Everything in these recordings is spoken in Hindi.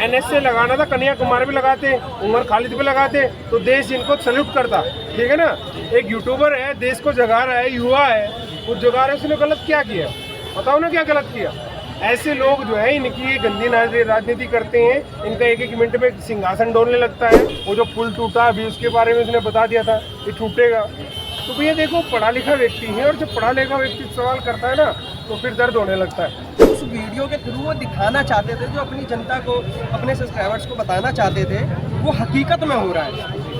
NSA लगाना था, कन्याकुमारी पे लगाते, उमर खालिद पे लगाते तो देश इनको सल्यूट करता। ठीक है ना, एक यूट्यूबर है, देश को जगा रहा है, युवा है, वो जगा रहा है, उसने गलत क्या किया? बताओ ना क्या गलत किया? ऐसे लोग जो है इनकी ये गंदी राजनीति करते हैं, इनका एक एक मिनट में सिंहासन डोलने लगता है। वो जो पुल टूटा अभी उसके बारे में उसने बता दिया था कि टूटेगा। तो भैया देखो, पढ़ा लिखा व्यक्ति है और जब पढ़ा लिखा व्यक्ति सवाल करता है ना तो फिर दर्द होने लगता है। उस वीडियो के थ्रू वो दिखाना चाहते थे, जो अपनी जनता को, अपने सब्सक्राइबर्स को बताना चाहते थे, वो हकीकत में हो रहा है।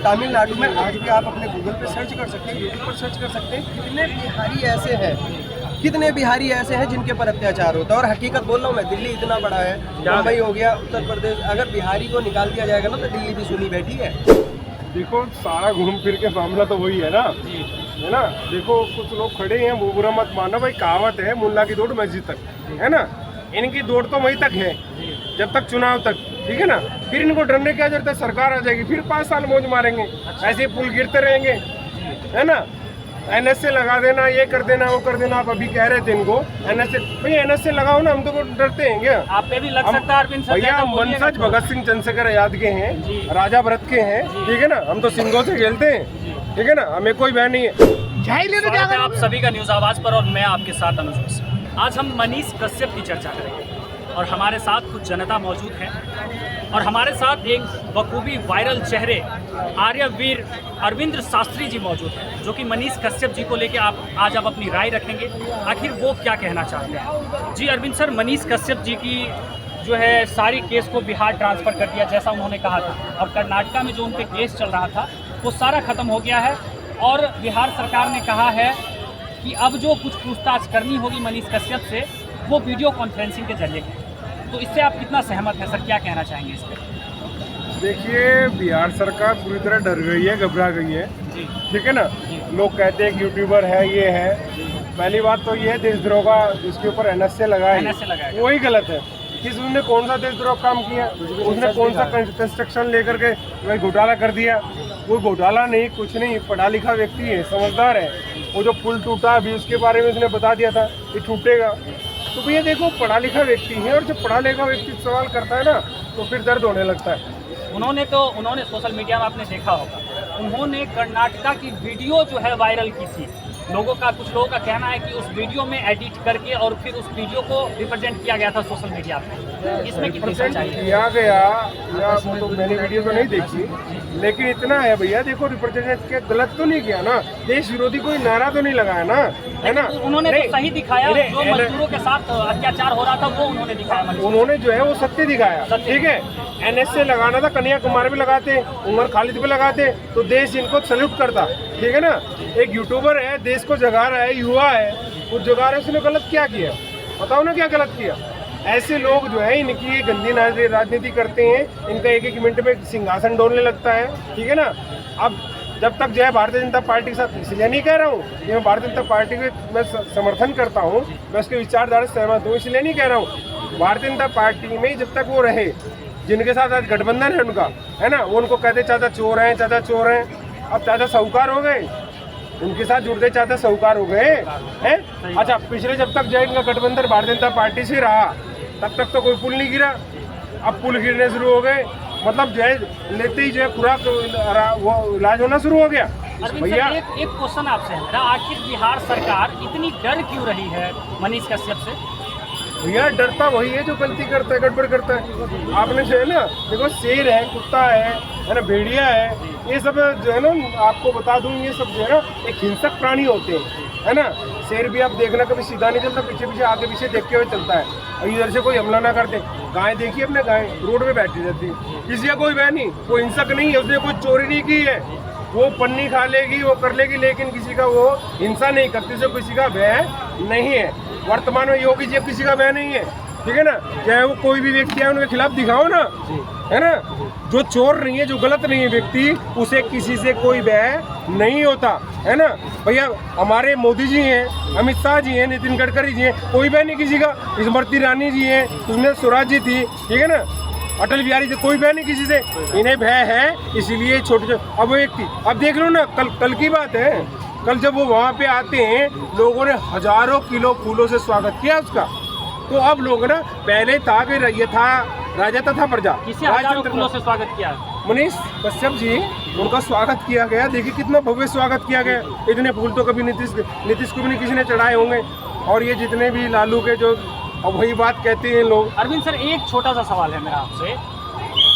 तमिलनाडु में आज भी आप अपने गूगल पे सर्च कर सकते हैं, यूट्यूब पर सर्च कर सकते हैं, कितने बिहारी ऐसे हैं जिनके पर अत्याचार होता है। और हकीकत बोल रहा हूँ मैं, दिल्ली इतना बड़ा है, मुंबई हो गया, उत्तर प्रदेश, अगर बिहारी को निकाल दिया जाएगा ना तो दिल्ली भी सुनी बैठी है। देखो सारा घूम फिर के मामला तो वही है ना, है ना। देखो कुछ लोग खड़े हैं, वो बुरा मत मानो भाई, कहावत है मुल्ला की दौड़ मस्जिद तक, है ना। इनकी दौड़ तो वहीं तक है जब तक चुनाव तक, ठीक है ना। फिर इनको डरने की क्या जरूरत है? सरकार आ जाएगी, फिर 5 साल मौज मारेंगे, ऐसे पुल गिरते रहेंगे, है ना। NSA लगा देना, ये कर देना, वो कर देना। आप अभी कह रहे थे इनको NSA, भाई NSA लगाओ ना, हम तो डरते हैं क्या? आप पे भी लग सकता है अरविंद सर। भैया हम वंशज भगत सिंह चंद्रशेखर आजाद के हैं, राजा भरत के हैं, ठीक है ना। हम तो सिंगों से खेलते हैं, ठीक है ना, हमें कोई भय नहीं है। स्वागत है आप सभी का न्यूज़ आवाज़ पर और मैं आपके साथ अनुज मिश्रा। आज हम मनीष कश्यप की चर्चा करेंगे और हमारे साथ कुछ जनता मौजूद है और हमारे साथ एक बखूबी वायरल चेहरे आर्यवीर अरविंद शास्त्री जी मौजूद हैं, जो कि मनीष कश्यप जी को लेकर आज आप अपनी राय रखेंगे, आखिर वो क्या कहना चाहते हैं। जी अरविंद सर, मनीष कश्यप जी की जो है सारी केस को बिहार ट्रांसफ़र कर दिया जैसा उन्होंने कहा था, और कर्नाटका में जो उन पर केस चल रहा था वो सारा ख़त्म हो गया है और बिहार सरकार ने कहा है कि अब जो कुछ पूछताछ करनी होगी मनीष कश्यप से वो वीडियो कॉन्फ्रेंसिंग के जरिए की। तो इससे आप कितना सहमत हैं सर, क्या कहना चाहेंगे इस पर? देखिए, बिहार सरकार पूरी तरह डर गई है, घबरा गई है, ठीक है ना। लोग कहते हैं कि यूट्यूबर है, ये है। पहली बात तो ये है, देशद्रोह का जिसके ऊपर NSA लगाया वही गलत है। किस उसने कौन सा देशद्रोह काम किया? उसने कौन सा कंस्ट्रक्शन लेकर के वही घोटाला कर दिया? वो घोटाला नहीं, कुछ नहीं, पढ़ा लिखा व्यक्ति है, समझदार है। वो जो पुल टूटा अभी उसके बारे में उसने बता दिया था कि टूटेगा। तो भैया देखो, पढ़ा लिखा व्यक्ति है और जब पढ़ा लिखा व्यक्ति सवाल करता है ना तो फिर दर्द होने लगता है। उन्होंने सोशल मीडिया में आपने देखा होगा, उन्होंने कर्नाटका की वीडियो जो है वायरल की थी। कुछ लोगों का कहना है कि उस वीडियो में एडिट करके और फिर उस वीडियो को रिप्रेजेंट किया गया था सोशल मीडिया पे। इसमें कितनी सच्चाई है? किया गया या तो मैंने वीडियो तो नहीं देखी, लेकिन इतना है भैया, देखो रिप्रेजेंट के गलत तो नहीं किया ना, देश विरोधी कोई नारा तो नहीं लगाया ना, है ना। उन्होंने तो सही दिखाया, जो मजदूरों के साथ अत्याचार हो रहा था वो उन्होंने दिखाया। उन्होंने जो है वो सत्य दिखाया, ठीक है। NSA लगाना था, कन्याकुमारी पे लगाते, उमर खालिद पे लगाते तो देश इनको सल्यूट करता, ठीक है ना। एक यूट्यूबर है, देश को जगा रहा है, युवा है, वो जगा रहा है, उसने गलत क्या किया? बताओ ना क्या गलत किया? ऐसे लोग जो है इनकी ये गंदी राजनीति करते हैं, इनका एक एक मिनट में सिंहासन डोलने लगता है, ठीक है ना। अब जब तक जो है भारतीय जनता पार्टी के साथ, इसलिए नहीं कह रहा हूँ कि मैं भारतीय जनता पार्टी के मैं समर्थन करता हूँ, मैं उसके विचारधारा से सहमत हूँ, इसलिए नहीं कह रहा हूँ। भारतीय जनता पार्टी में जब तक वो रहे, जिनके साथ आज गठबंधन है उनका, है ना, वो उनको कहते चाचा चोर हैं, चाचा चोर हैं। अब चाचा साहूकार हो गए, उनके साथ जुड़ते चाचा साहूकार हो गए हैं। अच्छा, पिछले जब तक जो है इनका गठबंधन भारतीय जनता पार्टी से रहा तब तक तो कोई पुल नहीं गिरा, अब पुल गिरने शुरू हो गए, मतलब जो है लेते ही जो है खुराक वो इलाज होना शुरू हो गया। भैया एक क्वेश्चन आपसे है मेरा, आखिर बिहार सरकार इतनी डर क्यों रही है मनीष कश्यप से? भैया डरता वही है जो गलती करता है, गड़बड़ करता है। आपने जो है ना, देखो शेर है, कुत्ता है ना, भेड़िया है, ये सब जो है ना, आपको बता दूं, ये सब जो है ना एक हिंसक प्राणी होते हैं, है ना। शेर भी आप देखना कभी सीधा नहीं चलता, पीछे पीछे आगे पीछे देखते हुए चलता है, और इधर से कोई हमला ना करते। गाय देखिए, अपने गाय रोड पे बैठी रहती है, किसी का कोई भय नहीं, कोई हिंसक नहीं है, उसने कोई चोरी नहीं की है, वो पन्नी खा लेगी, वो कर लेगी, लेकिन किसी का वो हिंसा नहीं करती, उसे किसी का भय नहीं है। वर्तमान में योगी जी किसी का भय नहीं है, ठीक है ना। चाहे वो कोई भी व्यक्ति है, उनके खिलाफ दिखाओ ना, है ना। जो चोर नहीं है, जो गलत नहीं है व्यक्ति, उसे किसी से कोई भय नहीं होता, है ना। भैया हमारे मोदी जी हैं, अमित शाह जी हैं, नितिन गडकरी जी हैं, कोई भय नहीं किसी का। स्मृति ईरानी जी हैं, सुषमा स्वराज जी थी, ठीक है ना, अटल बिहारी जी, कोई भय नहीं किसी से। इन्हें भय है, इसीलिए छोटे छोटे अब व्यक्ति, अब देख लो ना, कल की बात है, कल जब वो वहाँ पे आते हैं, लोगों ने हजारों किलो फूलों से स्वागत किया उसका। तो अब लोग ना, पहले था कि ये था राजा तथा प्रजा। किसे हजारों राजतंत्र फूलों से स्वागत किया? मनीष कश्यप जी, उनका स्वागत किया गया। देखिए कितना भव्य स्वागत किया गया। इतने फूल तो कभी नीतीश को भी नहीं किसी ने चढ़ाए होंगे। और ये जितने भी लालू के जो अब वही बात कहते हैं लोग। अरविंद सर, एक छोटा सा सवाल है मेरा आपसे।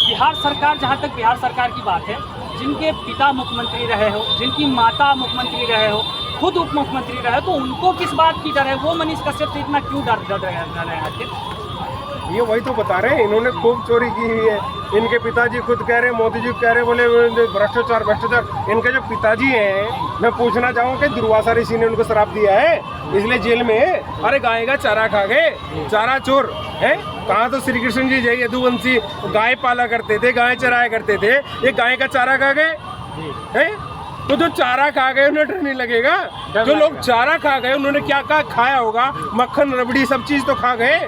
बिहार सरकार, जहाँ तक बिहार सरकार की बात है, जिनके पिता मुख्यमंत्री रहे हो, जिनकी माता मुख्यमंत्री रहे हो, खुद उप मुख्यमंत्री रहे, तो उनको किस बात की डर है? वो मनीष कश्यप से इतना क्यों डर रहे हैं आखिर? ये वही तो बता रहे हैं, इन्होंने खूब चोरी की हुई है। इनके पिताजी खुद कह रहे हैं, मोदी जी कह रहे, बोले भ्रष्टाचार। इनके जो पिताजी हैं, मैं पूछना चाहूँगा कि दुर्वासा ऋषि ने उनको श्राप दिया है, इसलिए जेल में है। अरे गाय का चारा खा गए, चारा चोर है। कहाँ तो श्री कृष्ण जी जय यदुवंशी गाय पाला करते थे, गाय चराया करते थे, ये गाय का चारा खा गए हैं। तो जो चारा खा गए उन्हें डर नहीं लगेगा? जो लोग चारा खा गए उन्होंने क्या क्या खाया होगा? मक्खन, रबड़ी, सब चीज तो खा गए,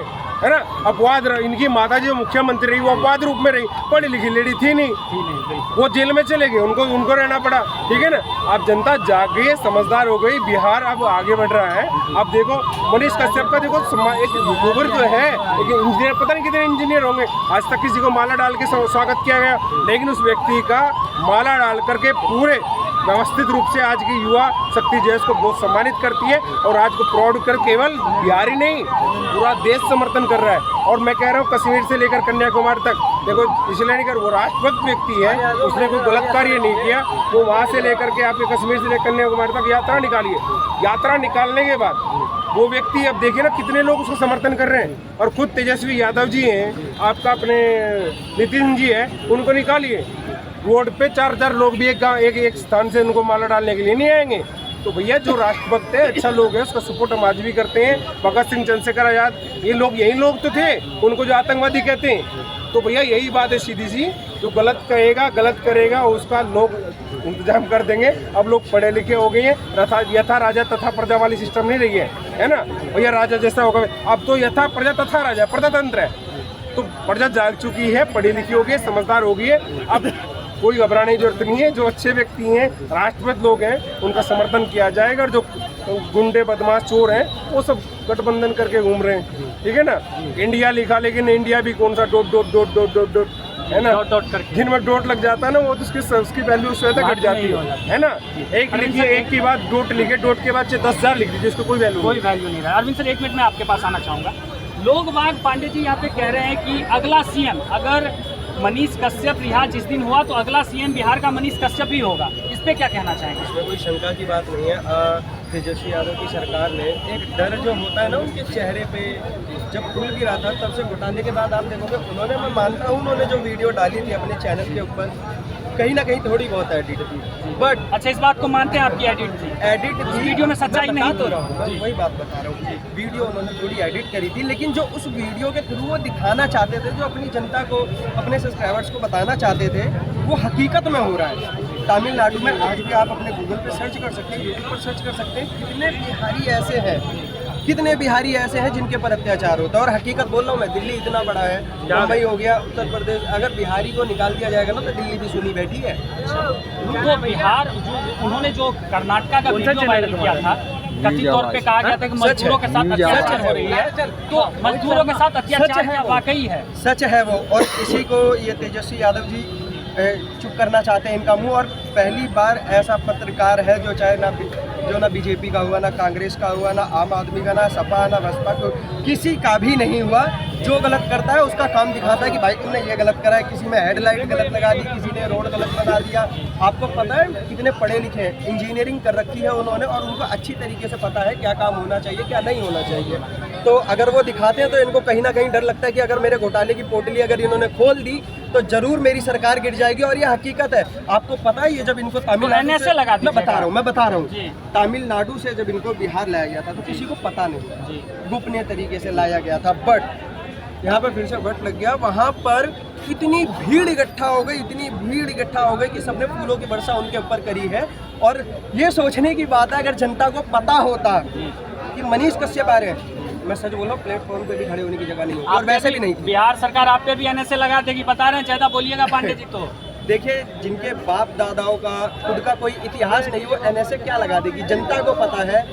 है ना। अपवाद, इनकी माता जी मुख्यमंत्री रही, वो अपवाद रूप में रही, पढ़ी लिखी लेडी थी नहीं, वो जेल में चले गए, उनको रहना पड़ा। ठीक है ना। अब जनता जाग गई है, समझदार हो गई, बिहार अब आगे बढ़ रहा है। अब देखो मनीष कश्यप का देखो एक यूट्यूबर जो है, एक इंजीनियर, पता नहीं कितने इंजीनियर होंगे, आज तक किसी को माला डाल के स्वागत किया गया, लेकिन उस व्यक्ति का माला डाल करके पूरे व्यवस्थित रूप से आज की युवा शक्ति जो है इसको बहुत सम्मानित करती है। और आज को प्राउड कर केवल बिहार ही नहीं, पूरा देश समर्थन कर रहा है। और मैं कह रहा हूँ कश्मीर से लेकर कन्याकुमारी तक, देखो इसलिए नहीं कर, वो राष्ट्रभक्त व्यक्ति है, उसने कोई गलत कार्य नहीं किया। वो वहाँ से लेकर के आपके कश्मीर से लेकर कन्याकुमारी तक यात्रा निकालिए। यात्रा निकालने के बाद वो व्यक्ति, अब देखिए ना कितने लोग उसका समर्थन कर रहे हैं। और खुद तेजस्वी यादव जी हैं, आपका अपने नितिन जी है, उनको निकालिए। रोड पे 4 लोग भी एक स्थान से उनको माला डालने के लिए नहीं आएंगे। तो भैया जो राष्ट्रभक्त है, अच्छा लोग है, उसका सपोर्ट हम आज भी करते हैं। भगत सिंह, चंद्रशेखर आजाद, ये लोग यही लोग तो थे, उनको जो आतंकवादी कहते हैं। तो भैया यही बात है सीधी सी, जो गलत कहेगा, गलत करेगा, उसका लोग इंतजाम कर देंगे। अब लोग पढ़े लिखे हो गए हैं, यथा राजा तथा प्रजा वाली सिस्टम नहीं रही है ना भैया। राजा जैसा होगा, अब तो यथा प्रजा तथा राजा, प्रजातंत्र है। तो प्रजा जाग चुकी है, पढ़ी लिखी हो गई, समझदार हो गई है। अब कोई घबराने की जरूरत नहीं है। जो अच्छे व्यक्ति हैं, राष्ट्रभक्त लोग हैं, उनका समर्थन किया जाएगा। और जो गुंडे, बदमाश, चोर हैं, वो सब गठबंधन करके घूम रहे हैं। ठीक है ना। इंडिया लिखा, लेकिन इंडिया भी कौन सा डॉट है ना, जिनमें डॉट लग जाता है ना, वो तो उसकी वैल्यू उस वजह घट जाती है ना। एक लिखिए, एक की बाद डॉट लिखे, डॉट के बाद 10,000 लिख दीजिए, इसको कोई वैल्यू नहीं रहा। अरविंद सर, 1 मिनट में आपके पास आना चाहूँगा। लोग बाग पांडे जी यहाँ पे कह रहे हैं कि अगला सीएम अगर मनीष कश्यप रिहा जिस दिन हुआ, तो अगला सीएम बिहार का मनीष कश्यप ही होगा। इस पे क्या कहना चाहेंगे? इसमें कोई शंका की बात नहीं है। तेजस्वी यादव की सरकार ने एक डर जो होता है ना उनके चेहरे पे, जब फूल गिरा था तब से घुटाने के बाद आप देखोगे उन्होंने, मैं मानता हूँ उन्होंने जो वीडियो डाली थी अपने चैनल के ऊपर, कहीं ना कहीं थोड़ी बहुत एडिट थी। बट अच्छा, इस बात को मानते हैं आपकी एडिट थी? एडिट थी, वीडियो में सच्चाई नहीं तो रहा हूँ, मैं वही बात बता रहा हूँ। वीडियो उन्होंने थोड़ी एडिट करी थी, लेकिन जो उस वीडियो के थ्रू वो दिखाना चाहते थे, जो अपनी जनता को, अपने सब्सक्राइबर्स को बताना चाहते थे, वो हकीकत में हो रहा है। तमिलनाडु में आज भी आप अपने गूगल पे सर्च कर सकते हैं, यूट्यूब पर सर्च कर सकते हैं, कितने बिहारी ऐसे हैं जिनके पर अत्याचार होता है। और हकीकत बोल रहा हूँ मैं, दिल्ली इतना बड़ा है, मुंबई हो गया, उत्तर प्रदेश, अगर बिहारी को निकाल दिया जाएगा ना तो दिल्ली भी सुनी बैठी है। उनको बिहार, उन्होंने जो कर्नाटका का वीडियो वायरल किया था, कथित तौर पे कहा गया था कि मजदूरों के साथ अत्याचार हो रही है, तो मजदूरों के साथ अत्याचार क्या वाकई है? सच है वो। और इसी को ये तेजस्वी यादव जी चुप करना चाहते हैं इनका मुंह। और पहली बार ऐसा पत्रकार है जो चाहे ना बीजेपी का हुआ, ना कांग्रेस का हुआ, ना आम आदमी का, ना सपा, ना बसपा, किसी का भी नहीं हुआ। जो गलत करता है उसका काम दिखाता है कि भाई तुमने ये गलत करा है। किसी में हेडलाइट गलत लगा दी, किसी ने रोड गलत बना दिया। आपको पता है कितने पढ़े लिखे हैं, इंजीनियरिंग कर रखी है उन्होंने, और उनको अच्छी तरीके से पता है क्या काम होना चाहिए, क्या नहीं होना चाहिए। तो अगर वो दिखाते हैं तो इनको कहीं ना कहीं डर लगता है कि अगर मेरे घोटाले की पोटली अगर इन्होंने खोल दी तो जरूर मेरी सरकार गिर जाएगी। और ये हकीकत है। आपको पता है ये जब इनको तमिलनाडु से लगा, मैं बता रहा हूँ तमिलनाडु से जब इनको बिहार लाया गया था तो किसी को पता नहीं, गोपनीय तरीके से लाया गया था। बट यहाँ पर फिर से वट लग गया। वहाँ पर इतनी भीड़ इकट्ठा हो गई कि सबने फूलों की वर्षा उनके ऊपर करी है। और ये सोचने की बात है, अगर जनता को पता होता कि मनीष कश्यप आ रहे हैं, मैं सच बोल रहा हूँ, प्लेटफॉर्म पे भी खड़े होने की जगह नहीं होती, और वैसे भी नहीं थी। बिहार सरकार आप पे भी एनएसए लगा देगी, बता रहे हैं, ज्यादा बोलिएगा पांडे जी। तो देखिए, जिनके बाप दादाओं का खुद का कोई इतिहास नहीं, वो एनएसए क्या लगा देगी? जनता को पता है,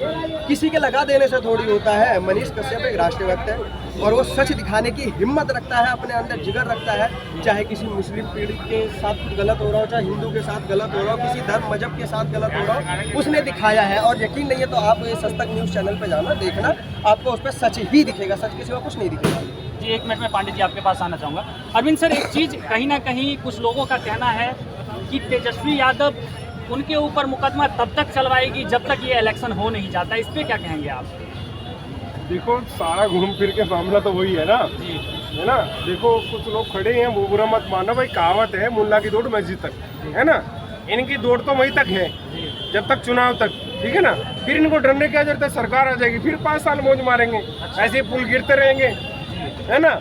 किसी के लगा देने से थोड़ी होता है। मनीष कश्यप एक राष्ट्रभक्त है और वो सच दिखाने की हिम्मत रखता है, अपने अंदर जिगर रखता है। चाहे किसी मुस्लिम पीड़ित के साथ कुछ गलत हो रहा हो, चाहे हिंदू के साथ गलत हो रहा हो, किसी धर्म मजहब के साथ गलत हो रहा हो, उसने दिखाया है। और यकीन नहीं है तो आप ये सच तक न्यूज़ चैनल पर जाना, देखना, आपको उस पर सच ही दिखेगा, सच के सिवा कुछ नहीं दिखेगा। जी, एक मिनट में पांडे जी आपके पास आना चाहूँगा। अरविंद सर, एक चीज़ कहीं ना कहीं कुछ लोगों का कहना है कि तेजस्वी यादव उनके ऊपर मुकदमा तब तक चलवाएगी जब तक ये इलेक्शन हो नहीं जाता, इस पे क्या कहेंगे आप? देखो, सारा घूम फिर के मामला तो वही है ना, है ना। देखो, कुछ लोग खड़े हैं, वो बुरा मत मानो भाई, कहावत है मुल्ला की दौड़ मस्जिद तक, है ना। इनकी दौड़ तो वहीं तक है जब तक चुनाव तक, ठीक है ना। फिर इनको डरने की क्या जरूरत है? सरकार आ जाएगी, फिर 5 साल मौज मारेंगे, ऐसे पुल गिरते रहेंगे, है ना।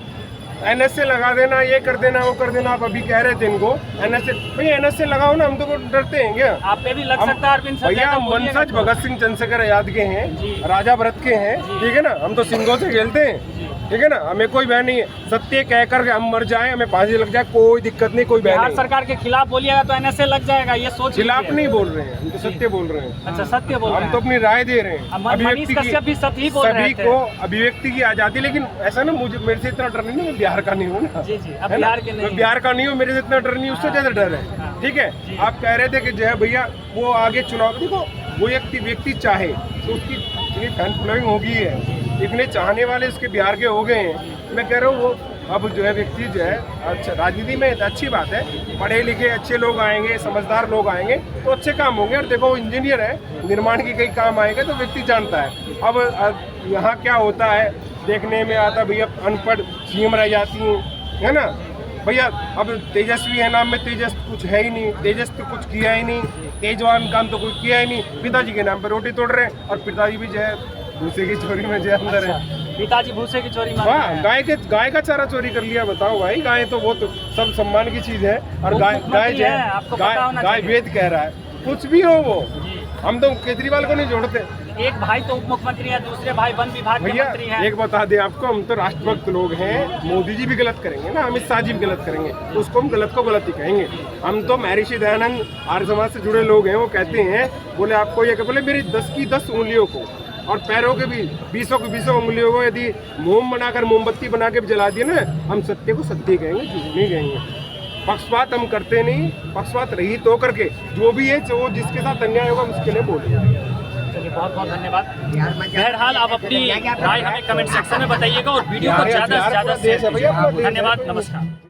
एनएसए लगा देना, ये कर देना, वो कर देना। आप अभी कह रहे थे इनको एनएसए, भाई एनएसए लगाओ ना, हम तो डरते हैं क्या? आप पे भी लग सकता है अरविंद सर। भैया, हम वंशज भगत सिंह चंद्रशेखर आजाद के हैं, राजा भरत के हैं, ठीक है ना। हम तो सिंगों से खेलते हैं, ठीक है ना। हमें कोई भय नहीं है, सत्य कह कर हम मर जाएं, हमें फांसी लग जाए, कोई दिक्कत नहीं, कोई भय नहीं। सरकार के खिलाफ बोलिएगा तो एनएसए लग जाएगा, ये सोच। खिलाफ नहीं बोल रहे हैं, हम तो सत्य बोल रहे हैं। अच्छा, सत्य बोल रहे हैं। हम तो अपनी राय दे रहे हैं। मनीष कश्यप भी सत्य ही बोल रहे सभी थे। को अभिव्यक्ति की आजादी, लेकिन ऐसा ना, मुझे मेरे से इतना डर नहीं, मैं बिहार का नहीं हूँ ना। जी जी, अब है ना? बिहार के नहीं। मैं बिहार का नहीं हूँ, मेरे से इतना डर नहीं, उससे ज्यादा डर है, ठीक है। आप कह रहे थे कि जो है भैया वो आगे चुनाव, देखो वो एक व्यक्ति चाहे तो उसकी इतनी फैन फॉलोइंग होगी है, इतने चाहने वाले उसके बिहार के हो गए हैं। मैं कह रहा हूँ वो अब जो है व्यक्ति जो है, अच्छा राजनीति में अच्छी बात है, पढ़े लिखे अच्छे लोग आएंगे, समझदार लोग आएंगे तो अच्छे काम होंगे। और देखो, वो इंजीनियर है, निर्माण की कई काम आएगा तो व्यक्ति जानता है। अब यहाँ क्या होता है देखने में आता, भैया अनपढ़ सीएम रह जाती हैं, है ना भैया। अब तेजस्वी है, नाम में तेजस कुछ है ही नहीं, तेजस तो कुछ किया ही नहीं, तेजवान काम तो कुछ किया ही नहीं। पिताजी के नाम पर रोटी तोड़ रहे हैं, और पिताजी भी जो है भूसे की चोरी में जो अंदर है। पिताजी भूसे की चोरी हाँ, गाय का चारा चोरी कर लिया, बताओ भाई। गाय तो वो तो सब सम्मान की चीज है, और गाय जो है गाय वेद कह रहा है, कुछ भी हो वो। हम तो केजरीवाल को नहीं जोड़ते। एक भाई तो उप मुख्यमंत्री है, दूसरे भाई वन विभाग के मंत्री हैं। एक बता दें आपको, हम तो राष्ट्रभक्त लोग हैं। मोदी जी भी गलत करेंगे ना, अमित शाह जी भी गलत करेंगे, उसको हम गलत को गलत ही कहेंगे। हम तो महर्षि दयानंद आर्य समाज से जुड़े लोग हैं, वो कहते हैं, बोले आपको ये बोले मेरी 10 की 10 उंगलियों को और पैरों के भी 20 की 20 उंगलियों को यदि मोम बनाकर मोमबत्ती बना के भी जला दिए ना, हम सत्य को सत्य कहेंगे, झूठ नहीं कहेंगे। पक्षपात हम करते नहीं, पक्षपात रहित तो करके जो भी है, जो जिसके साथ अन्याय होगा उसके लिए बोलेंगे। चलिए, बहुत बहुत धन्यवाद। बहरहाल आप अपनी राय हमें कमेंट सेक्शन में बताइएगा और वीडियो को ज़्यादा से ज़्यादा शेयर कीजिए। धन्यवाद, नमस्कार।